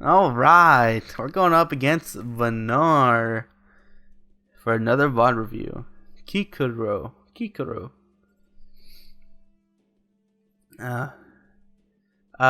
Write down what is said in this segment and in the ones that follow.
Alright, we're going up against Lyonar for another VOD review. Kikuro.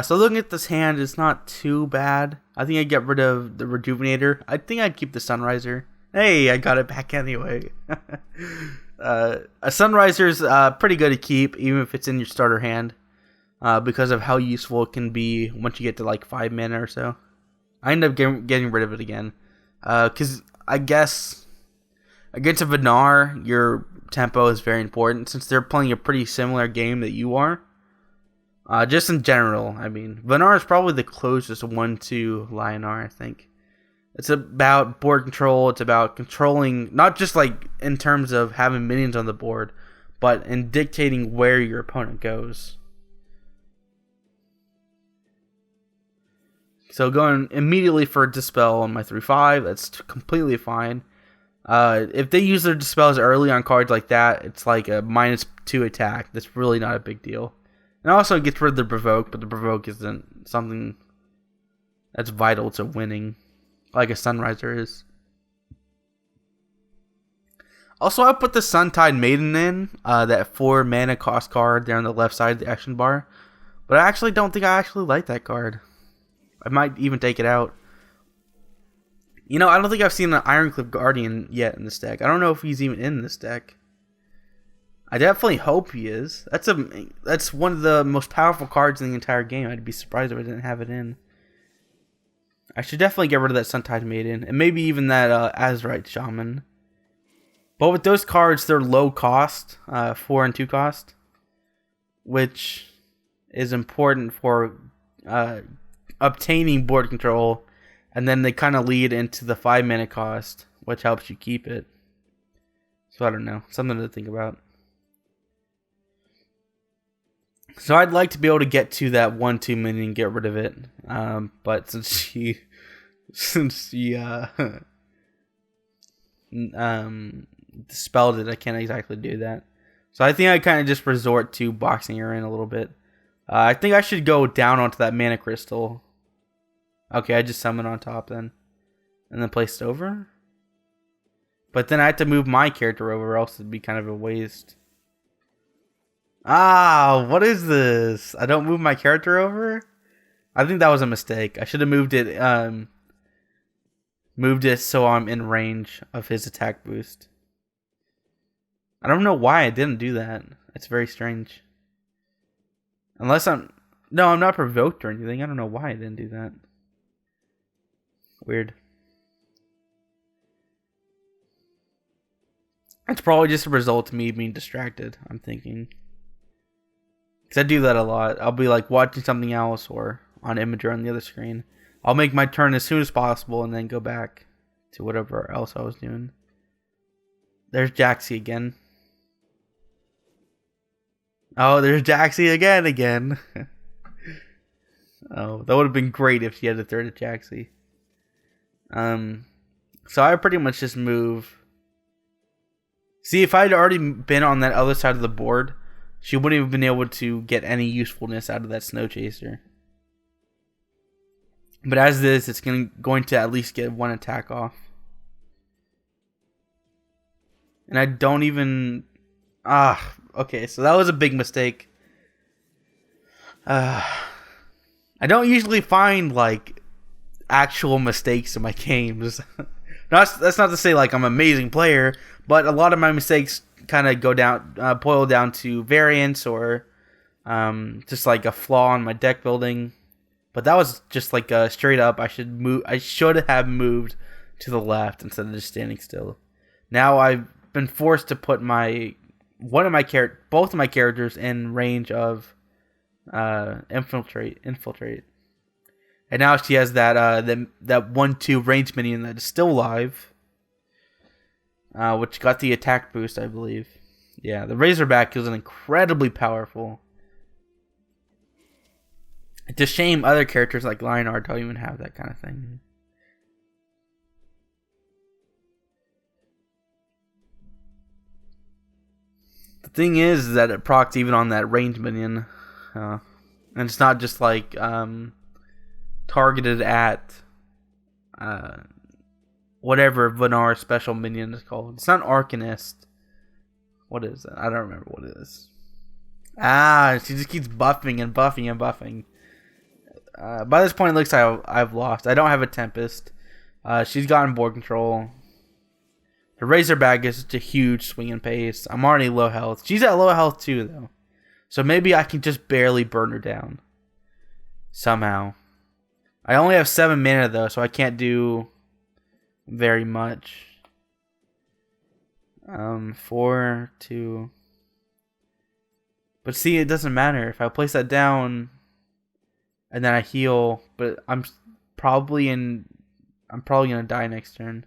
So looking at this hand, it's not too bad. I think I'd get rid of the Rejuvenator. I think I'd keep the Sunriser. Hey, I got it back anyway. A Sunriser's pretty good to keep, even if it's in your starter hand, because of how useful it can be once you get to like 5 mana or so. I end up getting rid of it again, because I guess against a Lyonar, your tempo is very important since they're playing a pretty similar game that you are. Just in general, I mean, Lyonar is probably the closest one to Lyonar, I think. It's about board control, it's about controlling, not just like in terms of having minions on the board, but in dictating where your opponent goes. So going immediately for Dispel on my 3/5, that's completely fine. If they use their Dispels early on cards like that, it's like a -2 attack. That's really not a big deal. And also it gets rid of the Provoke, but the Provoke isn't something that's vital to winning, like a Sunriser is. Also, I put the Suntide Maiden in, that 4 mana cost card there on the left side of the action bar. But I actually don't think I actually like that card. I might even take it out. You know, I don't think I've seen an Ironclip Guardian yet in this deck. I don't know if he's even in this deck. I definitely hope he is. That's one of the most powerful cards in the entire game. I'd be surprised if I didn't have it in. I should definitely get rid of that Suntide Maiden, and maybe even that Azurite Shaman. But with those cards, they're low cost, 4 and 2 cost, which is important for obtaining board control, and then they kind of lead into the 5 mana cost, which helps you keep it. So I don't know, something to think about. So I'd like to be able to get to that 1/2 minion and get rid of it, but since she dispelled it, I can't exactly do that. So I think I kind of just resort to boxing her in a little bit. I think I should go down onto that mana crystal. Okay, I just summon on top then. And then place it over. But then I have to move my character over, or else it'd be kind of a waste. Ah, what is this? I don't move my character over? I think that was a mistake. I should have moved it so I'm in range of his attack boost. I don't know why I didn't do that. It's very strange. Unless I'm not provoked or anything. I don't know why I didn't do that. Weird. It's probably just a result of me being distracted, I'm thinking. Because I do that a lot. I'll be like watching something else or on Imager on the other screen. I'll make my turn as soon as possible and then go back to whatever else I was doing. There's Jaxi again. Oh, there's Jaxi again. Oh, that would have been great if she had a third of Jaxi. So I pretty much just move. See, if I'd already been on that other side of the board, she wouldn't have been able to get any usefulness out of that Snow Chaser. But as this, it's going to at least get 1 attack off. And I don't even... okay, so that was a big mistake. I don't usually find, like, actual mistakes in my games. That's not to say, like, I'm an amazing player, but a lot of my mistakes kind of boil down to variance or just like a flaw in my deck building. But that was just like a straight up. I should have moved to the left instead of just standing still. Now I've been forced to put both of my characters in range of infiltrate, and now she has that 1/2 range minion that is still alive. Which got the attack boost, I believe. Yeah, the Razorback is incredibly powerful. It's a shame other characters like Lyonar don't even have that kind of thing. The thing is that it procs even on that range minion. And it's not just like targeted at whatever Lyonar special minion is called. It's not Arcanist. What is it? I don't remember what it is. She just keeps buffing and buffing and buffing. By this point, it looks like I've lost. I don't have a Tempest. She's gotten board control. The Razorback is just a huge swing and pace. I'm already low health. She's at low health too, though. So maybe I can just barely burn her down. Somehow. I only have 7 mana, though, so I can't do very much. 4, 2... But see, it doesn't matter. If I place that down and then I heal, but I'm probably gonna die next turn.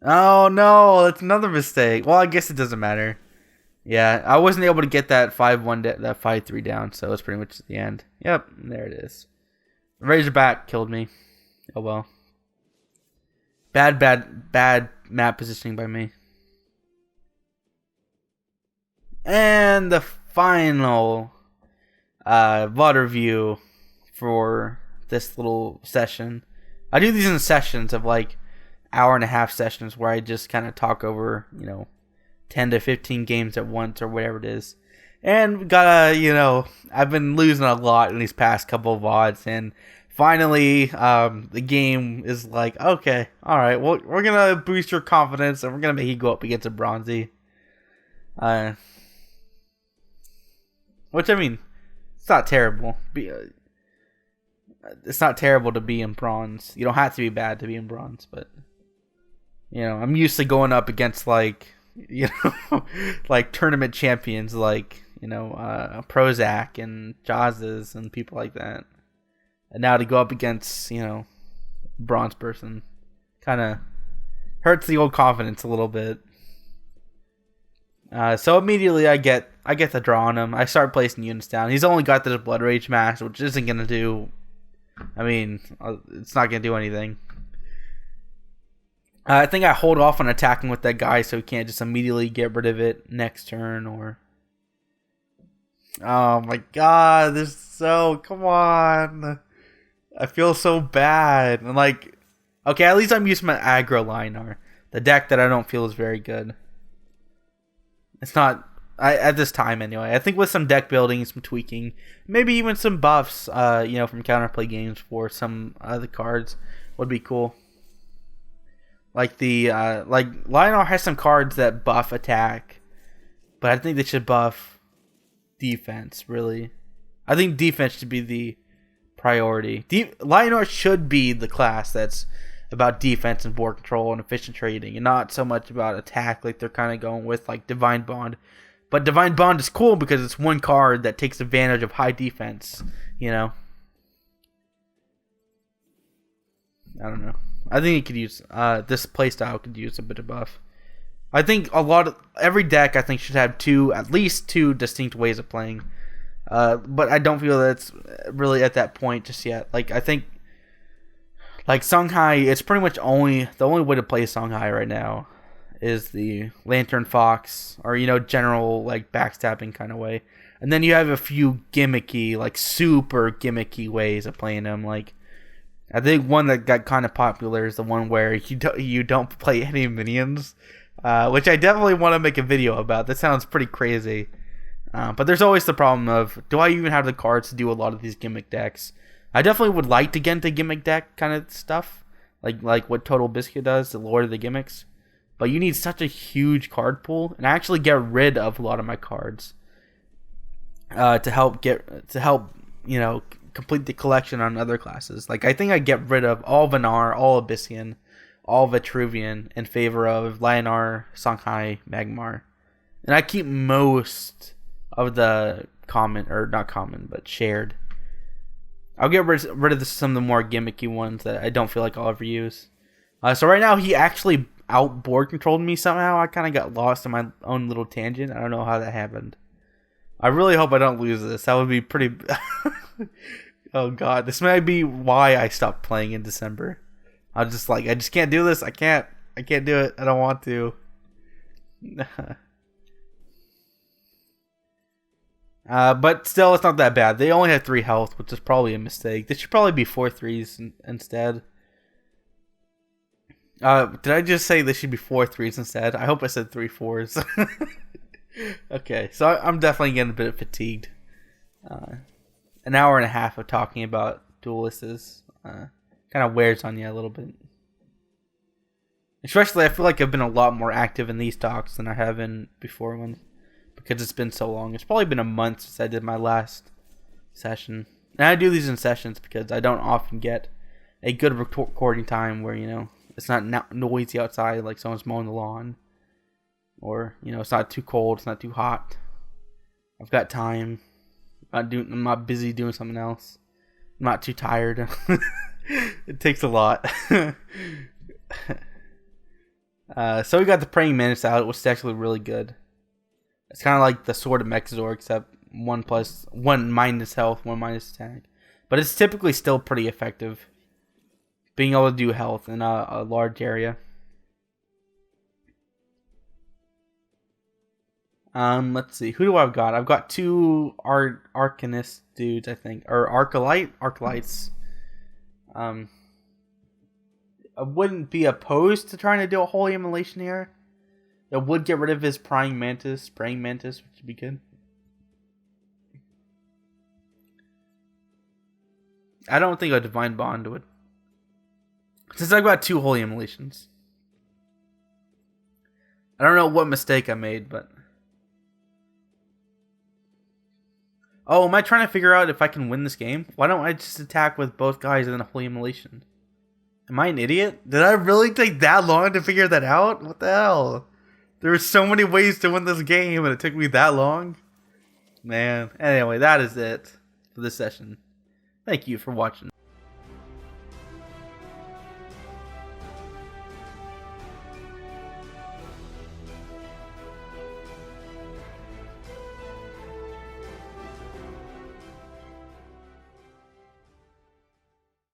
Oh no, that's another mistake. Well, I guess it doesn't matter. Yeah, I wasn't able to get that 5-1 that 5-3 down, so it's pretty much the end. Yep, there it is. Razorback killed me. Oh well. Bad map positioning by me. And the final VOD review for this little session. I do these in sessions of like hour and a half sessions where I just kind of talk over, 10 to 15 games at once or whatever it is. And I've been losing a lot in these past couple of VODs, and finally the game is like, okay, alright, well, we're gonna boost your confidence and we're gonna make you go up against a Bronzy. Which, I mean, it's not terrible. It's not terrible to be in bronze. You don't have to be bad to be in bronze, but I'm used to going up against like tournament champions like Prozac and Jazz and people like that. And now to go up against bronze person kind of hurts the old confidence a little bit. So immediately I get the draw on him. I start placing units down. He's only got this Blood Rage max, which isn't gonna do. I mean, it's not gonna do anything. I think I hold off on attacking with that guy so he can't just immediately get rid of it next turn. Or oh my god, come on. I feel so bad. And okay, at least I'm using my aggro Lyonar, the deck that I don't feel is very good. It's not at this time anyway. I think with some deck building, some tweaking, maybe even some buffs, from counterplay games for some other cards would be cool. Like Lyonar has some cards that buff attack, but I think they should buff defense. Really, I think defense should be the priority. Lyonar should be the class that's about defense and board control and efficient trading, and not so much about attack like they're kind of going with like Divine Bond. But Divine Bond is cool because it's one card that takes advantage of high defense, I don't know. I think it could use this playstyle could use a bit of buff. I think every deck I think should have at least two distinct ways of playing. But I don't feel that it's really at that point just yet. I think Songhai, it's pretty much the only way to play Songhai right now is the Lantern Fox or general backstabbing kind of way. And then you have a few gimmicky, super gimmicky ways of playing them. I think one that got kind of popular is the one where you don't play any minions, which I definitely want to make a video about. That sounds pretty crazy. But there's always the problem of, do I even have the cards to do a lot of these gimmick decks? I definitely would like to get into gimmick deck kind of stuff, like what Total Biscuit does, the Lord of the Gimmicks. But you need such a huge card pool, and I actually get rid of a lot of my cards to help complete the collection on other classes. I think I get rid of all Lyonar, all Abyssian, all Vitruvian in favor of Lyonar, Songhai, Magmar, and I keep most of the shared. I'll get rid of some of the more gimmicky ones that I don't feel like I'll ever use. So right now, he actually outboard controlled me somehow. I kind of got lost in my own little tangent. I don't know how that happened. I really hope I don't lose this. That would be pretty... Oh god, this might be why I stopped playing in December. I just can't do this. I can't do it. I don't want to. But still, it's not that bad. They only had 3 health, which is probably a mistake. They should probably be 4 threes instead. Did I just say they should be 4 threes instead? I hope I said 3 fours. Okay, so I'm definitely getting a bit fatigued. An hour and a half of talking about duelists kind of wears on you a little bit. Especially, I feel like I've been a lot more active in these talks than I have in before ones. Because it's been so long. It's probably been a month since I did my last session. And I do these in sessions because I don't often get a good recording time where, it's not noisy outside like someone's mowing the lawn. Or, it's not too cold, it's not too hot. I've got time. I'm not busy doing something else. I'm not too tired. It takes a lot. So we got the Praying Mantis out, which is actually really good. It's kind of like the Sword of Mechazor, except 1 minus health, 1 minus attack. But it's typically still pretty effective. Being able to do health in a large area. Let's see. Who do I've got? I've got 2 Arcanist dudes, I think. Or Arcalites. I wouldn't be opposed to trying to do a Holy Immolation here. It would get rid of his Praying Mantis, which would be good. I don't think a Divine Bond would. Since I've got 2 Holy Immolations. I don't know what mistake I made, but... Oh, am I trying to figure out if I can win this game? Why don't I just attack with both guys and then a Holy Immolation? Am I an idiot? Did I really take that long to figure that out? What the hell? There were so many ways to win this game and it took me that long? Man. Anyway, that is it for this session. Thank you for watching.